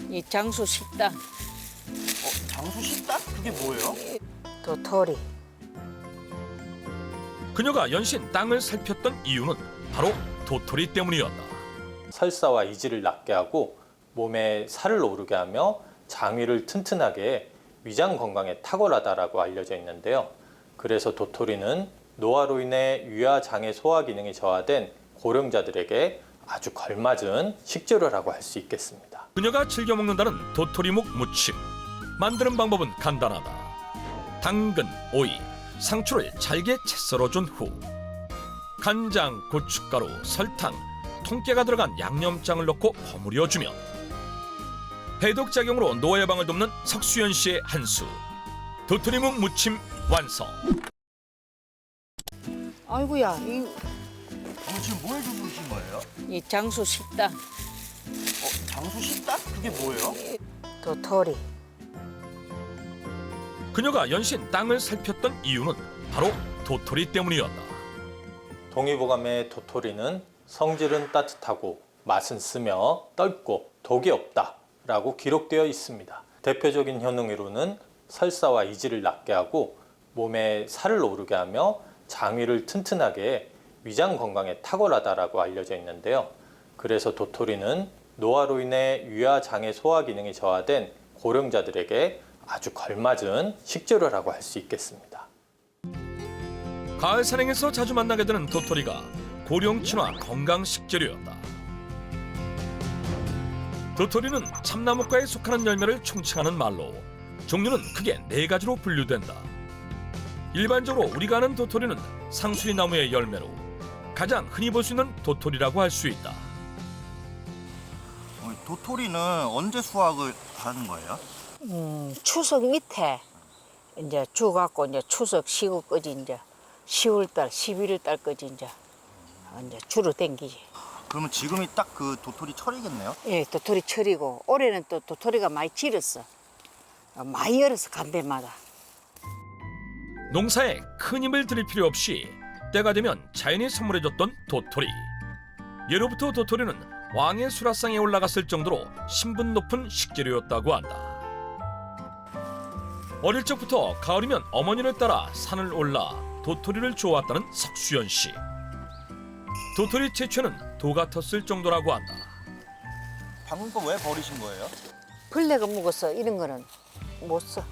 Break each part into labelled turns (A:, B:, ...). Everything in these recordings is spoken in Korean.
A: 이 장수 식당.
B: 장수 식당? 그게 뭐예요?
A: 도토리.
C: 그녀가 연신 땅을 살폈던 이유는 바로 도토리 때문이었다.
D: 설사와 이지를 낫게 하고 몸에 살을 오르게 하며 장위를 튼튼하게 해 위장 건강에 탁월하다라고 알려져 있는데요. 그래서 도토리는 노화로 인해 위와 장의 소화 기능이 저하된 고령자들에게 아주 걸맞은 식재료라고 할 수 있겠습니다.
C: 그녀가 즐겨 먹는다는 도토리묵 무침. 만드는 방법은 간단하다. 당근, 오이, 상추를 잘게 채 썰어준 후 간장, 고춧가루, 설탕, 통깨가 들어간 양념장을 넣고 버무려주면 해독작용으로 노화 예방을 돕는 석수연 씨의 한 수. 도토리묵 무침 완성.
A: 아이고야,
B: 지금 뭘 주무신 거예요?
A: 이 장수 식당.
B: 장수 식당? 그게 뭐예요?
A: 도토리.
C: 그녀가 연신 땅을 살폈던 이유는 바로 도토리 때문이었다.
D: 동의보감의 도토리는 성질은 따뜻하고 맛은 쓰며 떫고 독이 없다라고 기록되어 있습니다. 대표적인 효능으로는 설사와 이지를 낫게 하고 몸에 살을 오르게 하며 장위를 튼튼하게 해 위장 건강에 탁월하다라고 알려져 있는데요. 그래서 도토리는 노화로 인해 위와 장의 소화 기능이 저하된 고령자들에게 아주 걸맞은 식재료라고 할 수 있겠습니다.
C: 가을 산행에서 자주 만나게 되는 도토리가 고령 친화 건강 식재료였다. 도토리는 참나무과에 속하는 열매를 총칭하는 말로 종류는 크게 4가지로 분류된다. 일반적으로 우리가 아는 도토리는 상수리 나무의 열매로 가장 흔히 볼 수 있는 도토리라고 할 수 있다.
B: 도토리는 언제 수확을 하는 거예요?
A: 추석 밑에 이제 주 갖고 이제 추석 시국까지 이제 10월달, 11월달까지 이제 주로 댕기지.
B: 그러면 지금이 딱 그 도토리 철이겠네요?
A: 예, 도토리 철이고 올해는 또 도토리가 많이 질었어. 많이 열어서 간 데마다.
C: 농사에 큰 힘을 들일 필요 없이 때가 되면 자연이 선물해줬던 도토리. 예로부터 도토리는 왕의 수라상에 올라갔을 정도로 신분 높은 식재료였다고 한다. 어릴 적부터 가을이면 어머니를 따라 산을 올라 도토리를 주워왔다는 석수연 씨. 도토리 채취는 도 같았을 정도라고 한다.
B: 방금 거 왜 버리신 거예요?
A: 벌레가 묵어서 이런 거는 못 써.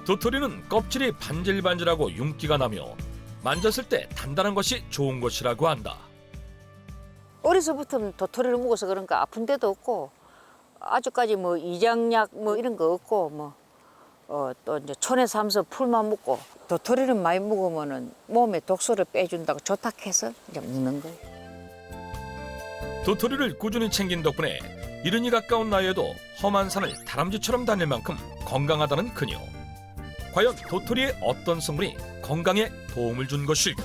C: 도토리는 껍질이 반질반질하고 윤기가 나며 만졌을 때 단단한 것이 좋은 것이라고 한다.
A: 어려서부터 도토리를 묵어서 그런가 아픈 데도 없고 아직까지 뭐 이장약 뭐 이런 거 없고 또 이제 촌에 살면서 풀만 묵고 도토리를 많이 묵으면은 몸에 독소를 빼준다고 좋다 해서 이제 묵는 거예요.
C: 도토리를 꾸준히 챙긴 덕분에 이른이 가까운 나이에도 험한 산을 다람쥐처럼 다닐 만큼 건강하다는 그녀. 과연 도토리의 어떤 성분이 건강에 도움을 준 것일까?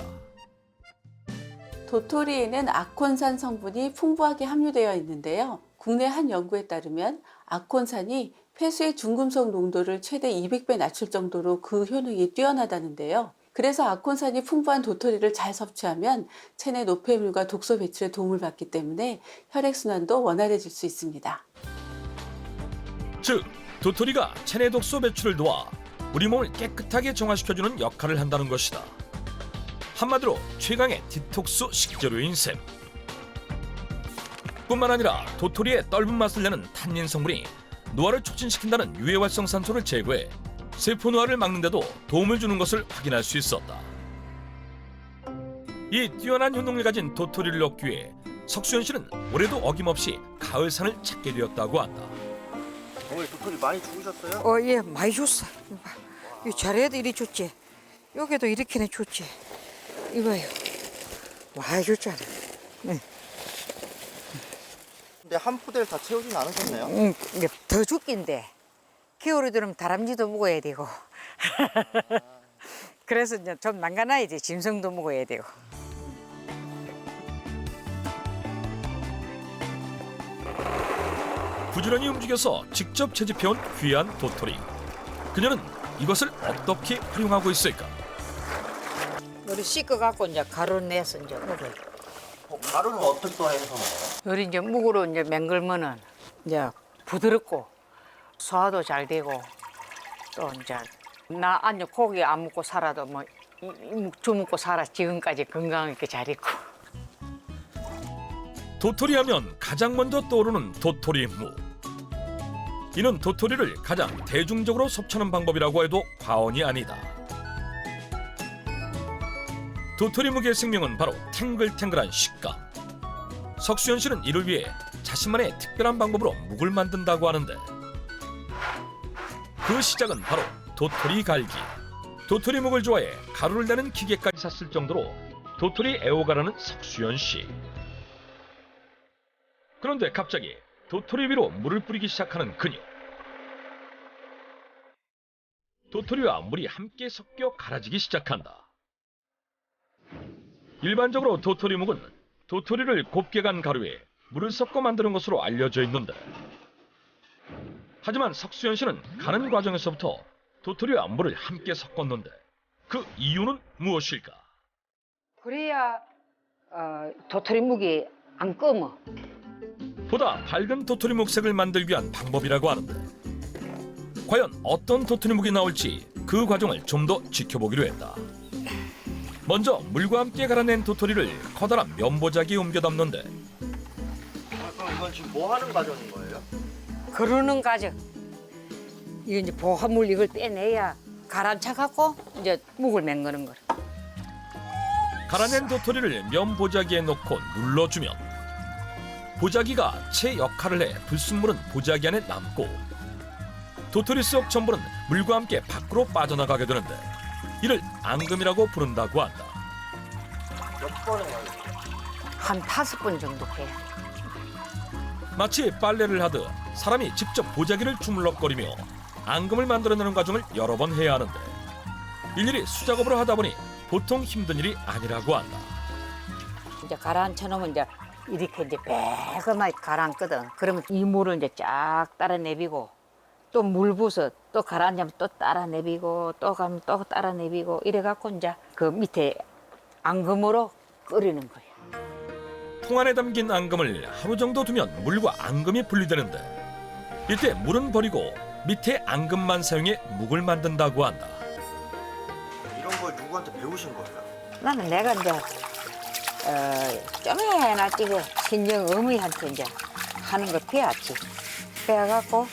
E: 도토리에는 아콘산 성분이 풍부하게 함유되어 있는데요. 국내 한 연구에 따르면 아콘산이 폐수의 중금속 농도를 최대 200배 낮출 정도로 그 효능이 뛰어나다는데요. 그래서 아콘산이 풍부한 도토리를 잘 섭취하면 체내 노폐물과 독소 배출에 도움을 받기 때문에 혈액순환도 원활해질 수 있습니다.
C: 즉, 도토리가 체내 독소 배출을 도와 우리 몸을 깨끗하게 정화시켜주는 역할을 한다는 것이다. 한마디로 최강의 디톡스 식재료인 셈. 뿐만 아니라 도토리의 떫은 맛을 내는 탄닌 성분이 노화를 촉진시킨다는 유해활성산소를 제거해 세포 노화를 막는 데도 도움을 주는 것을 확인할 수 있었다. 이 뛰어난 효능을 가진 도토리를 얻기 위해 석수연 씨는 올해도 어김없이 가을산을 찾게 되었다고 한다.
B: 어머니 도토리 많이 죽으셨어요?
A: 예, 많이 줬어. 이 자리에도 이리 줬지. 여기도 이렇게나 줬지. 이거요. 많이 줬잖아.
B: 근데 한 포대를 다 채우진 않으셨네요?
A: 이게 더 죽긴데 겨울에 들으면 다람쥐도 먹어야 되고 그래서 이제 좀 난간아야지. 짐승도 먹어야 되고.
C: 부지런히 움직여서 직접 채집해온 귀한 도토리. 그녀는 이것을 어떻게 활용하고 있을까?
A: 우리 씻어 갖고 이제 가루 내서 이제 먹어요.
B: 가루는 어떻게 또 해서 먹어요?
A: 요리 이제 묵으로 이제 맹글면은 이제 부드럽고 소화도 잘 되고 또 이제 나 아니 고기 안 먹고 살아도 뭐 묵주 먹고 살아 지금까지 건강하게 잘 있고.
C: 도토리 하면 가장 먼저 떠오르는 도토리묵. 이는 도토리를 가장 대중적으로 섭취하는 방법이라고 해도 과언이 아니다. 도토리묵의 생명은 바로 탱글탱글한 식감. 석수연 씨는 이를 위해 자신만의 특별한 방법으로 묵을 만든다고 하는데 그 시작은 바로 도토리 갈기. 도토리묵을 좋아해 가루를 내는 기계까지 샀을 정도로 도토리 애호가라는 석수연 씨. 그런데 갑자기 도토리 위로 물을 뿌리기 시작하는 그녀. 도토리와 물이 함께 섞여 갈아지기 시작한다. 일반적으로 도토리묵은 도토리를 곱게 간 가루에 물을 섞어 만드는 것으로 알려져 있는데 하지만 석수연 씨는 가는 과정에서부터 도토리와 물을 함께 섞었는데 그 이유는 무엇일까?
A: 그래야 도토리묵이 안 검어.
C: 보다 밝은 도토리묵 색을 만들기 위한 방법이라고 하는데 과연 어떤 도토리묵이 나올지 그 과정을 좀 더 지켜보기로 했다. 먼저 물과 함께 갈아낸 도토리를 커다란 면보자기에 옮겨 담는데
B: 그럼 이건 지금 뭐 하는 과정인 거예요?
A: 그러는 과정. 이거 이제 보화물 이걸 떼내야 가라앉혀 갖고 이제 묵을 맹거는 거라.
C: 갈아낸 도토리를 면보자기에 넣고 눌러주면 보자기가 채 역할을 해 불순물은 보자기 안에 남고 도토리 속 전부는 물과 함께 밖으로 빠져나가게 되는데 이를 앙금이라고 부른다고 한다.
B: 몇 번을 해요?
A: 한 5번 정도 해.
C: 마치 빨래를 하듯 사람이 직접 보자기를 주물럭거리며 앙금을 만들어내는 과정을 여러 번 해야 하는데 일일이 수작업으로 하다 보니 보통 힘든 일이 아니라고 한다.
A: 이제 가라앉혀 놓으면 이제 이렇게 이제 매그마게 가라앉거든. 그러면 이 물을 이제 쫙 따라 내비고 또 물 부서 또 가라앉으면 또 따라 내비고 또 가면 또 따라 내비고 이래 갖고 이제 그 밑에 앙금으로 끓이는 거야.
C: 통 안에 담긴 앙금을 하루 정도 두면 물과 앙금이 분리되는데 이때 물은 버리고 밑에 앙금만 사용해 묵을 만든다고 한다.
B: 이런 걸 누구한테 배우신 거예요?
A: 나는 내가 이제 좀에나 찌게 친정 어머니한테 이제 하는 거 배웠지. 배워갖고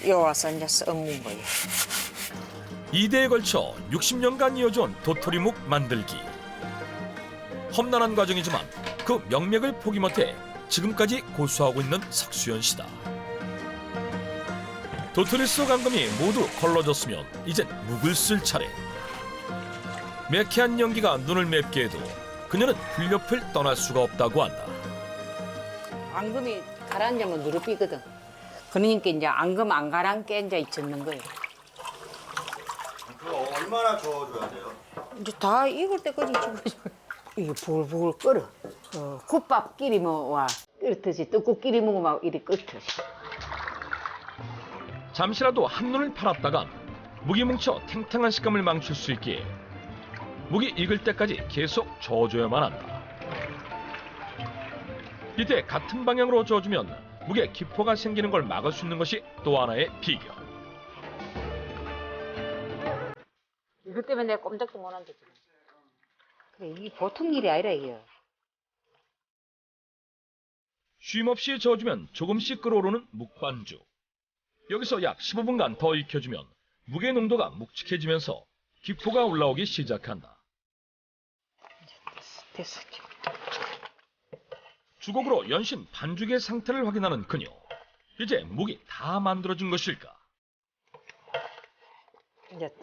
A: 요 와서 이제 써먹은 거예요.
C: 2대에 걸쳐 60년간 이어져온 도토리묵 만들기. 험난한 과정이지만 그 명맥을 포기 못해 지금까지 고수하고 있는 석수연 씨다. 도토리 속 앙금이 모두 걸러졌으면 이젠 묵을 쓸 차례. 매캐한 연기가 눈을 맵게 해도 그녀는 불옆을 떠날 수가 없다고 한다.
A: 앙금이 가라앉으면 누르비거든. 그러니까 이제 앙금 안 가라앉게 이제 젓는 거예요.
B: 그거 얼마나 저어줘야 돼요?
A: 이제 다 익을 때까지 집어줘. 이게 불불 끓어. 국밥 끓이면 와 끓듯이 떡국 끓이 먹으면 이리 끓듯이.
C: 잠시라도 한눈을 팔았다간 묵이 뭉쳐 탱탱한 식감을 망칠 수 있기에 묵이 익을 때까지 계속 저어줘야만 한다. 이때 같은 방향으로 저어주면 묵에 기포가 생기는 걸 막을 수 있는 것이 또 하나의 비결.
A: 이것 때문에 내가 꼼짝도 못 한다. 그래, 이게 보통 일이 아니라 이게.
C: 쉼없이 저어주면 조금씩 끓어오르는 묵반죽. 여기서 약 15분간 더 익혀주면 묵의 농도가 묵직해지면서 기포가 올라오기 시작한다.
A: 됐어.
C: 주걱으로 연신 반죽의 상태를 확인하는 그녀. 이제 묵이 다 만들어진 것일까?
A: 이제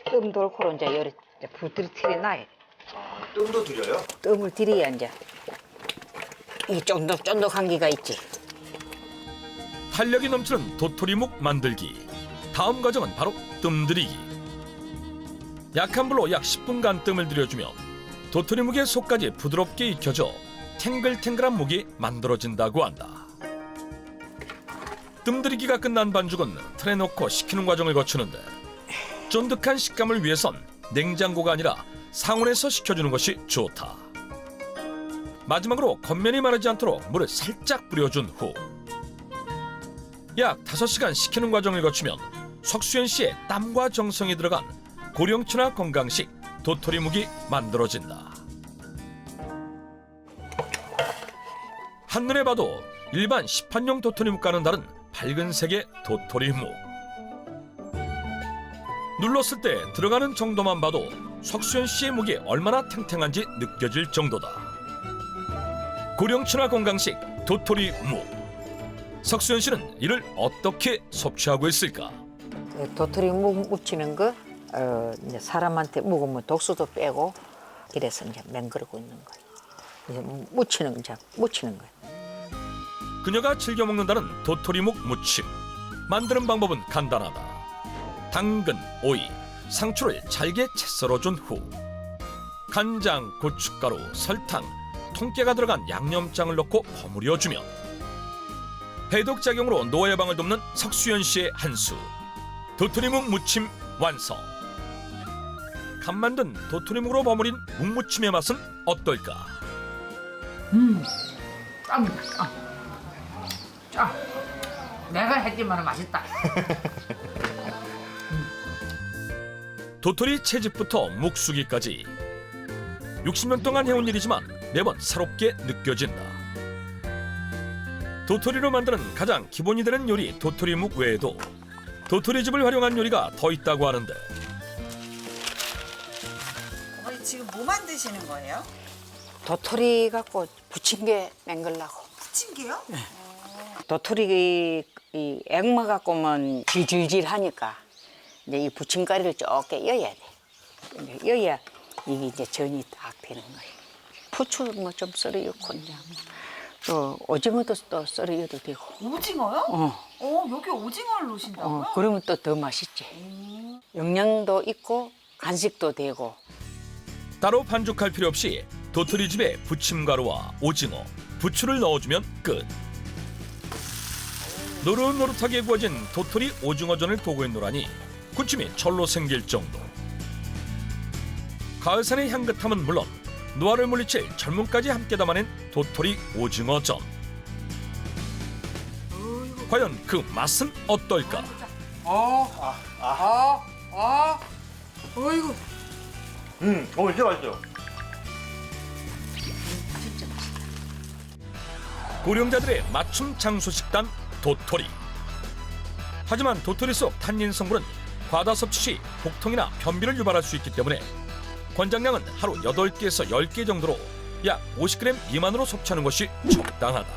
A: 뜸 돌고로 이제 열이 부들틀이 나요.
B: 뜸도 들여요?
A: 뜸을 들여야 이제 이 쫀득쫀득한 기가 있지.
C: 탄력이 넘치는 도토리묵 만들기. 다음 과정은 바로 뜸 들이기. 약한 불로 약 10분간 뜸을 들여주면 도토리묵의 속까지 부드럽게 익혀져 탱글탱글한 묵이 만들어진다고 한다. 뜸 들이기가 끝난 반죽은 틀에 넣고 식히는 과정을 거치는데 쫀득한 식감을 위해선 냉장고가 아니라 상온에서 식혀주는 것이 좋다. 마지막으로 겉면이 마르지 않도록 물을 살짝 뿌려준 후 약 5시간 식히는 과정을 거치면 석수연 씨의 땀과 정성이 들어간 고령춘화 건강식 도토리묵이 만들어진다. 한눈에 봐도 일반 시판용 도토리묵과는 다른 밝은 색의 도토리묵. 눌렀을 때 들어가는 정도만 봐도 석수연 씨의 묵이 얼마나 탱탱한지 느껴질 정도다. 고령춘화 건강식 도토리묵. 석수연 씨는 이를 어떻게 섭취하고 있을까?
A: 도토리 묵 무치는 거 이제 사람한테 묵으면 독소도 빼고 이래서 이제 맹그르고 있는 거예요. 이제 무치는 거예요.
C: 그녀가 즐겨 먹는다는 도토리묵 무침. 만드는 방법은 간단하다. 당근, 오이, 상추를 잘게 채 썰어준 후 간장, 고춧가루, 설탕, 통깨가 들어간 양념장을 넣고 버무려주면 해독작용으로 노화 예방을 돕는 석수연 씨의 한수. 도토리묵 무침 완성. 간 만든 도토리묵으로 버무린 묵무침의 맛은 어떨까?
A: 내가 했지만 맛있다.
C: 도토리 채집부터 묵수기까지 60년 동안 해온 일이지만 매번 새롭게 느껴진다. 도토리로 만드는 가장 기본이 되는 요리 도토리묵 외에도 도토리즙을 활용한 요리가 더 있다고 하는데
F: 어머니 지금 뭐 만드시는 거예요?
A: 도토리 갖고 부침개 맹글라고.
F: 부침개요?
A: 도토리 이 액마 갖고만 질질질 하니까 이제 이 부침가리를 좁게 여야 돼. 이제 여야 이게 이제 전이 딱 되는 거예요. 부추 뭐 좀 썰어 넣고 이제 또 오징어도 또 썰어 넣어도 되고.
F: 오징어요? 여기 오징어를 넣으신다고요?
A: 그러면 또 더 맛있지. 영양도 있고 간식도 되고.
C: 따로 반죽할 필요 없이 도토리즙에 부침가루와 오징어, 부추를 넣어주면 끝. 노릇노릇하게 구워진 도토리 오징어전을 도구에 놓으라니 군침이 절로 생길 정도. 가을산의 향긋함은 물론 노화를 물리칠 젊음까지 함께 담아낸 도토리 오징어전. 과연 그 맛은 어떨까?
F: 어이구.
B: 진짜 맛있어요.
C: 고령자들의 맞춤 장수 식단 도토리. 하지만 도토리 속 탄닌 성분은 과다 섭취 시 복통이나 변비를 유발할 수 있기 때문에 권장량은 하루 8개에서 10개 정도로 약 50g 미만으로 섭취하는 것이 적당하다.